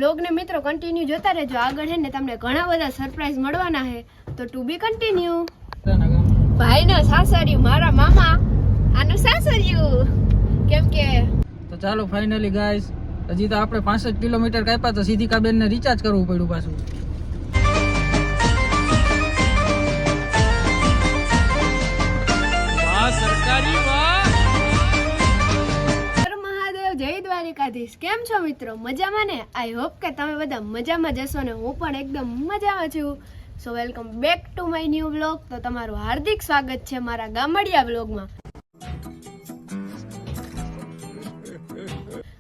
Vlog ને મિત્રો continue જોતા રહેજો. આગળ હે ને તમને ઘણા બધા સરપ્રાઈઝ મળવાના છે, તો ટુ બી કન્ટિન્યુ. ભાઈનો સાસરિયું, મારા મામા આનું સાસરિયું. કેમ કે તો ચાલો ફાઇનલી ગાઈસ, હજી તો આપણે 65 કિલોમીટર કાપ્યા તો સીધી કાબેન ને રિચાર્જ કરવું પડ્યું પાછું. વાહ સરકારી વાહ. મહાદેવ, જય દ્વારિકાધીશ. કેમ છો મિત્રો? મજામાં ને? આઈ હોપ કે તમે બધા મજામાં જશો ને હું પણ એકદમ મજામાં છું. સો welcome back to my new vlog. તો તમારું હાર્દિક સ્વાગત છે મારા ગામડિયા વ્લોગમાં.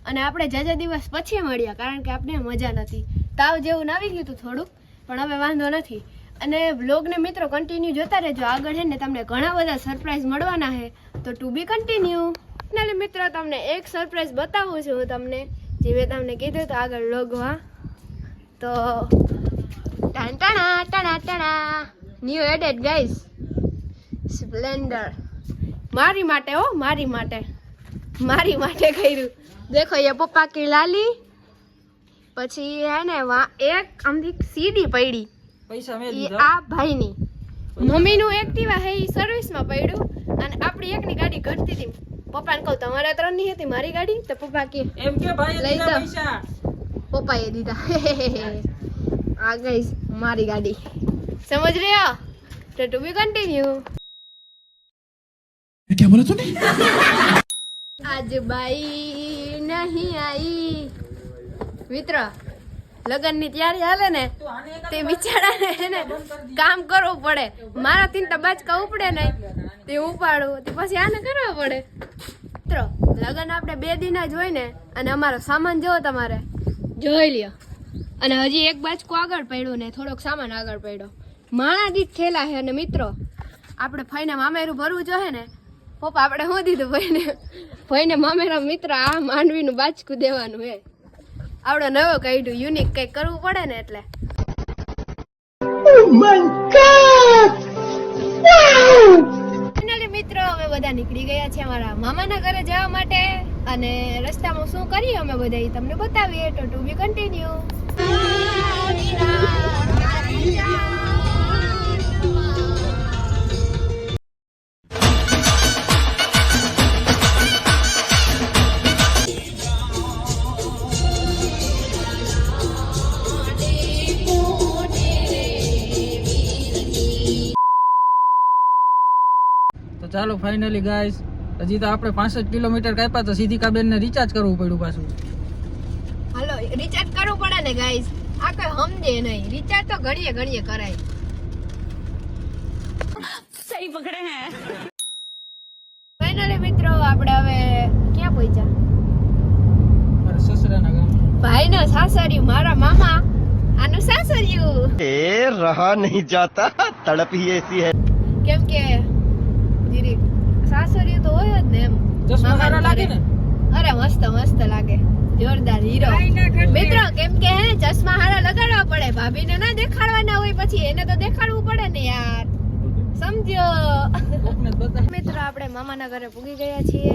અને આપણે જાજા દિવસ પછી મળ્યા, કારણ કે આપણે મજા નથી, તાવ જેવું આવી ગયું હતું થોડુંક, પણ હવે વાંધો નથી. અને વ્લોગને મિત્રો કન્ટિન્યુ જોતા રહેજો. આગળ છે ને તમને ઘણા બધા સરપ્રાઈઝ મળવાના છે, તો ટુ બી કન્ટિન્યુ. એટલે મિત્રો તમને એક સરપ્રાઈઝ બતાવું છું હું તમને, જે મેં તમને કીધું તો આગળ વ્લોગમાં. તો ટાણા ટાણા ટાણા ન્યુ એડેડ ગાઈસ, સ્પ્લેન્ડર મારી માટે, હો મારી માટે કર્યું. દેખો ये पप्पा की लाली, પછી હે ને એક આમથી સીડી પડી, પૈસા મેં ઈ દીધા. આ ભાઈની મમ્મીનું એક્ટિવા હે ઈ સર્વિસમાં પડ્યું, અને આપણી એકની ગાડી ઘટતી હતી. પપ્પાને કહું તમારા ત્રણ ની હતી મારી ગાડી, તો પપ્પા કે એમ કે ભાઈ લઈ દીધા જાઓ. પૈસા. પપ્પાએ દીધા. આ ગઈ મારી ગાડી, સમજ રહ્યા? તો ટુ બી કન્ટિન્યુ. क्या बोला तूने? आज बाई नहीं आई. મિત્ર, લગનની તૈયારી હાલે ને તે બિચારાને ને કામ કરવું પડે. મારાથી તો બાચકા ઉપડે નહીં, તે ઉપાડું તે પછી આને કરવા પડે. મિત્રો, લગન આપણે 2 દિન જ હોય ને, અને અમારો સામાન જોવો તમારે, જોઈ લ્યો. અને હજી એક બાચકું આગળ પડ્યું ને થોડોક સામાન આગળ પડ્યો. માણા દીઠ થેલા છે. અને મિત્રો, આપણે ફઈને મામેરું ભરવું જોઈએ ને. પપ્પા આપણે શું દીધું ભાઈને મામેરા મિત્ર આ માંડવીનું બાચકું દેવાનું હે. આવડો નવો કાઢ્યું, યુનિક કંઈક કરવું પડે ને એટલે. ફાઇનલી મિત્રો, અમે બધા નીકળી ગયા છે અમારા મામાના ઘરે જવા માટે, અને રસ્તામાં શું કરીએ અમે બધા ઈ તમને બતાવીએ. તો ટુ બી કન્ટિન્યુ. તો ચાલો ફાઇનલી ગાઈસ, હજી તો આપણે 65 કિલોમીટર કાપ્યા તો સીધી કાબેન ને રિચાર્જ કરવું પડ્યું પાછું. હાલો, રિચાર્જ કરવું પડે ને ગાઈસ, આ કઈ સમજે નહીં. રિચાર્જ તો ઘડીએ કરાય. સહી પકડે હે. ફાઇનલી મિત્રો, આપણે હવે ક્યાં પહોંચ્યા? મારા સસરાના ગામ. ભાઈનો સાસરિયું, મારા મામા આનું સાસરિયું. ए रहा नहीं जाता, तड़प ही ऐसी है. કેમ કે જીરી સાસરિયું તો હોય જ ને એમ. ચશ્મા સારા લાગે ને? અરે મસ્ત લાગે, જોરદાર હીરો. મિત્રો, કેમ કે હે ચશ્મા હારા લગાડવા પડે, ભાભીને ના દેખાડવાના હોય, પછી એને તો દેખાડવું પડે ને યાર, સમજો. કોકને બતા. મિત્રો, આપણે મામાના ઘરે પૂગી ગયા છીએ.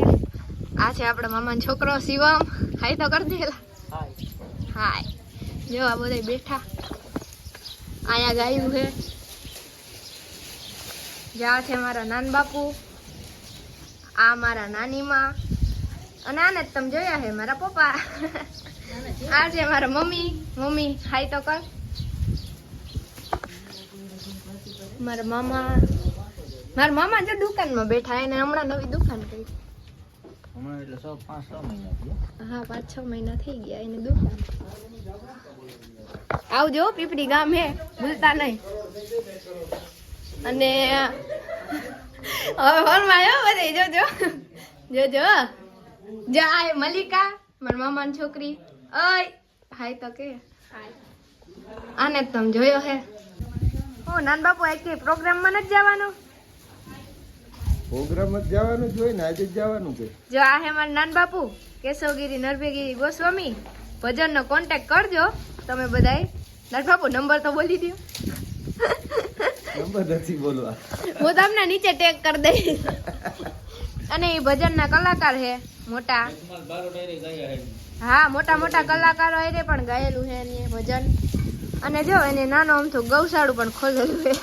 આ છે આપણો મામાનો છોકરો શિવમ. હાય તો કરી દેલા. હાય. જો આ બધા બેઠા, અહીંયા ગાયું છે. જા છે મારા નાન બાપુ, આ મારા નાની માં, અને આને જ તમે જોયા છે મારા પપ્પા. આ છે મારા મમ્મી. હાય તો કર. મારા મામા જો દુકાનમાં બેઠા, એને હમણાં નવી દુકાન કરી. હમણાં એટલે 5-6 મહિના થયા. હા, 5-6 મહિના થઈ ગયા એની દુકાન. આવજો, પીપળી ગામ હે, ભૂલતા નહીં. અને હવે ફોનમાં આવ્યો બધે, જોજો જા. આ મલિકા, મારા મામાની છોકરી. ઓય હાય તો કે હાય. આને જ તમે જોયો હે. ઓ નાન બાપુ, આ કે પ્રોગ્રામમાં નથી જવાનું? પ્રોગ્રામ જ જવાનું જ હોય ને, આજે જ જવાનું છે. જો આ હે મારા નાન બાપુ કેશવગીરી નરભેગીરી ગોસ્વામી. ભજનનો કોન્ટેક્ટ કરજો તમે બધાય. નાન બાપુ નંબર તો બોલી દો. નંબર નથી બોલવા. હું તમને નીચે ટેગ કરી દઈશ. અને એ ભજનના કલાકાર છે, મોટા હા મોટા મોટા કલાકારો એને પણ ગાયેલું છે એને ભજન. અને જો એને નાનો અમથું ગૌશાળું પણ ખોલેલું છે.